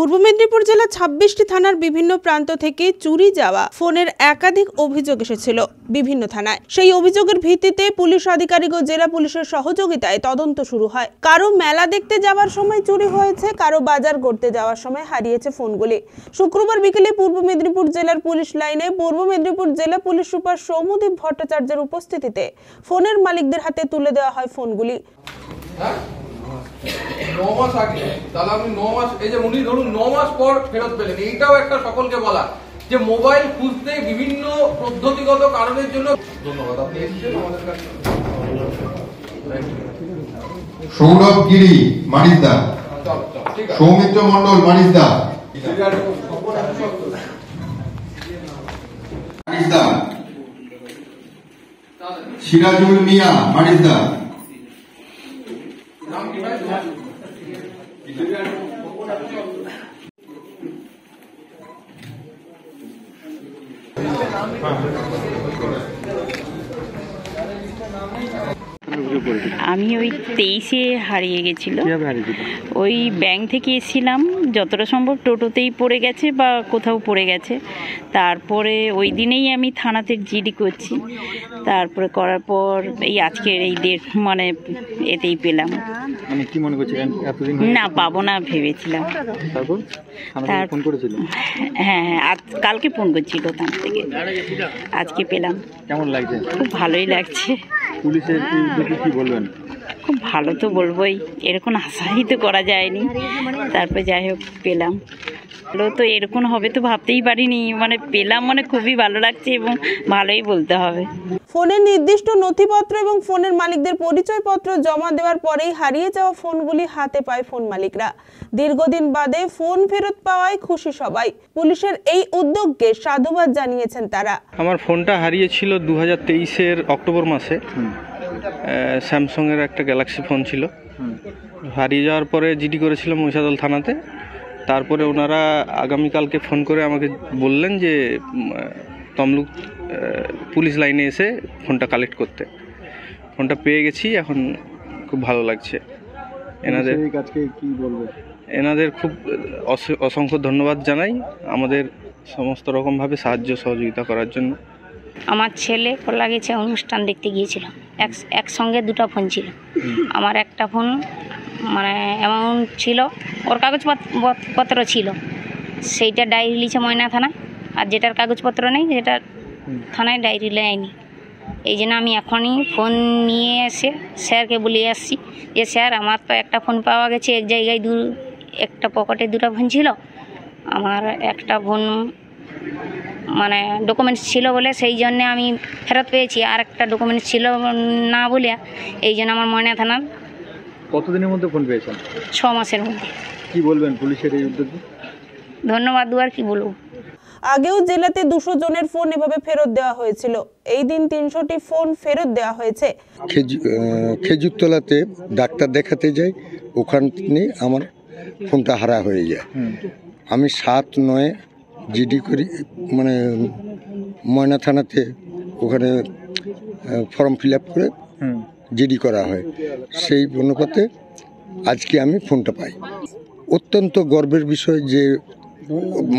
পূর্ব মেদিনীপুর জেলার 26টি থানার বিভিন্ন প্রান্ত থেকে চুরি যাওয়া ফোনের একাধিক অভিযোগ এসেছিল বিভিন্ন থানায়। সেই অভিযোগের ভিত্তিতে পুলিশ আধিকারিক ও জেলা পুলিশের সহযোগিতায় তদন্ত শুরু হয়। কারো মেলা দেখতে যাওয়ার সময় চুরি হয়েছে, কারো বাজার করতে যাওয়ার সময় হারিয়েছে ফোনগুলি। শুক্রবার বিকেলে পূর্ব মেদিনীপুর জেলার পুলিশ লাইনে পূর্ব মেদিনীপুর জেলা পুলিশ সুপার সৌম্যদীপ ভট্টাচার্যের উপস্থিতিতে ফোনের মালিকদের হাতে তুলে দেওয়া হয় ফোনগুলি। 9 মাস আগে তাহলে আপনি 9 মাস এই যে উনি ধরুন 9 মাস পর ফেরত পেলেন, এইটাও একটা সকলকে বলা যে মোবাইল খুঁজতে বিভিন্ন পদ্ধতিগত কারণের জন্য। ধন্যবাদ, আপনি এসেছেন আমাদের কাছে। সৌরভ গিরি মারিদা, সৌমিত্র মন্ডল মারিদা, সিরাজুল মিয়া মারিদা, আমি ওই 23-এ হারিয়ে গেছিল। ওই ব্যাংক থেকে এসেছিলাম, যতটা সম্ভব টোটোতেই পড়ে গেছে বা কোথাও পড়ে গেছে। তারপরে ওই দিনেই আমি থানাতে জিডি করছি। তারপরে করার পর এই আজকের এই ডেট মানে এতেই পেলাম। মানে কি মনে করছিলেন এতদিন? না পাবো না ভেবেছিলাম। তারপর ফোন করেছিল? হ্যাঁ, কালকে ফোন করছিল থানা থেকে, আজকে পেলাম। কেমন লাগছে? খুব ভালোই লাগছে। পুলিশের কি বলবেন? খুব ভালো তো বলবোই, এরকম আশাই তো করা যায়নি। তারপরে যাই হোক পেলাম। ভালো তো এরকম হবে তো ভাবতেই পারিনি, মানে পেলাম মানে খুবই ভালো লাগছে এবং ভালোই বলতে হবে। ফোনের নির্দিষ্ট নথিপত্র এবং ফোনের মালিকদের পরিচয়পত্র জমা দেওয়ার পরেই হারিয়ে যাওয়া ফোনগুলি হাতে পায় ফোন মালিকরা। দীর্ঘদিন বাদে ফোন ফেরত পাওয়ায় খুশি সবাই। পুলিশের এই উদ্যোগকে সাধুবাদ জানিয়েছেন তারা। আমার ফোনটা হারিয়েছিল 2023-এর অক্টোবর মাসে। স্যামসাং এর একটা গ্যালাক্সি ফোন ছিল। হারিয়ে যাওয়ার পরে জিডি করেছিলাম মহিষাদল থানাতে। তারপরে ওনারা আগামীকালকে ফোন করে আমাকে বললেন যে তমলুক পুলিশ লাইনে এসে ফোনটা কালেক্ট করতে। ফোনটা পেয়ে গেছি, এখন খুব ভালো লাগছে। এনাদের খুব অসংখ্য ধন্যবাদ জানাই আমাদের সমস্ত রকমভাবে সাহায্য সহযোগিতা করার জন্য। আমার ছেলে কলা গেছে অনুষ্ঠান দেখতে গিয়েছিল, একসঙ্গে দুটো ফোন ছিল। আমার একটা ফোন মানে অ্যামাউন্ট ছিল, ওর কাগজপত্র ছিল, সেইটা ডায়েরি লিখে ময়না থানায়, আর যেটার কাগজপত্র নেই সেটা থানায় ডায়েরি নেয়নি। এই জন্য আমি এখনই ফোন নিয়ে এসে স্যারকে বলে আসছি যে স্যার আমার তো একটা ফোন পাওয়া গেছে, এক জায়গায় একটা পকেটে দুটো ফোন ছিল, আমার একটা ফোন মানে ডকুমেন্টস ছিল বলে সেই জন্যে আমি ফেরত পেয়েছি, আর একটা ডকুমেন্টস ছিল না বলে এই জন্য আমার ময়না থানার। কতদিনের মধ্যে ফোন পেয়েছেন? 6 মাসের মধ্যে। কি বলবেন পুলিশের এই উদ্যোগে? ধন্যবাদ, আর কি বলবো। আগেও জেলাতে 200 জনের ফোন এভাবে ফেরত দেওয়া হয়েছিল। এই দিন 300টি ফোন ফেরত দেওয়া হয়েছে। খেজুরতলাতে ডাক্তার দেখাতে যাই, ওখানে আমার ফোনটা হারা হয়ে যায়। আমি 7/9 জিডি করি, মানে ময়না থানাতে ওখানে ফর্ম ফিল আপ করে জিডি করা হয়। সেই অনুপাতে আজকে আমি ফোনটা পাই। অত্যন্ত গর্বের বিষয় যে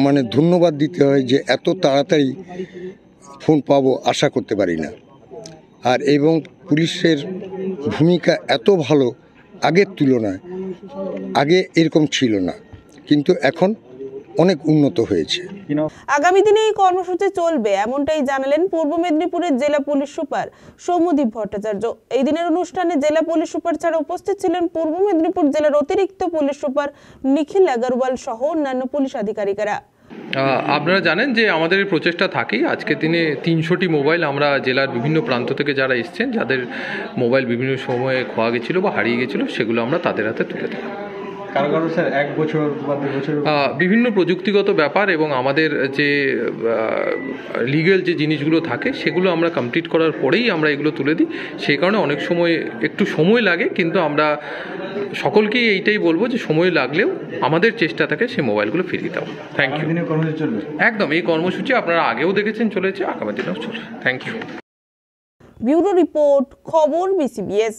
মানে ধন্যবাদ দিতে হয় যে এত তাড়াতাড়ি ফোন পাবো আশা করতে পারি না। আর এবং পুলিশের ভূমিকা এত ভালো আগের তুলনায়, আগে এরকম ছিল না, কিন্তু এখন অনেক উন্নত হয়েছে। আগামী দিনে এই কর্মসূচি চলবে এমনটাই জানালেন পূর্ব মেদিনীপুরের জেলা পুলিশ সুপার সৌম্যদীপ ভট্টাচার্য। এই দিনের অনুষ্ঠানে জেলা পুলিশ সুপার ছাড়া উপস্থিত ছিলেন পূর্ব মেদিনীপুর জেলার অতিরিক্ত পুলিশ সুপার নিখিল আগরওয়াল সহ অন্যান্য পুলিশ আধিকারিকেরা। আপনারা জানেন যে আমাদের প্রচেষ্টা থাকেই। আজকের দিনে 300টি মোবাইল আমরা জেলার বিভিন্ন প্রান্ত থেকে যারা এসছেন, যাদের মোবাইল বিভিন্ন সময়ে খোয়া গেছিলো বা হারিয়ে গেছিলো, সেগুলো আমরা তাদের হাতে তুলে দিই। বিভিন্ন প্রযুক্তিগত ব্যাপার এবং আমাদের যে লিগ্যাল যে জিনিসগুলো থাকে সেগুলো আমরা কমপ্লিট করার পরেই আমরা এগুলো তুলে দিই। সেই কারণে অনেক সময় একটু সময় লাগে, কিন্তু আমরা সকলকেই এইটাই বলবো যে সময় লাগলেও আমাদের চেষ্টা থাকে সেই মোবাইলগুলো ফিরিয়ে দেওয়া। Thank you. একদম এই কর্মসূচি আপনারা আগেও দেখেছেন, চলেছে, আগামী দিনেও চলবে। Thank you. ব্যুরো রিপোর্ট, খবর BCBS।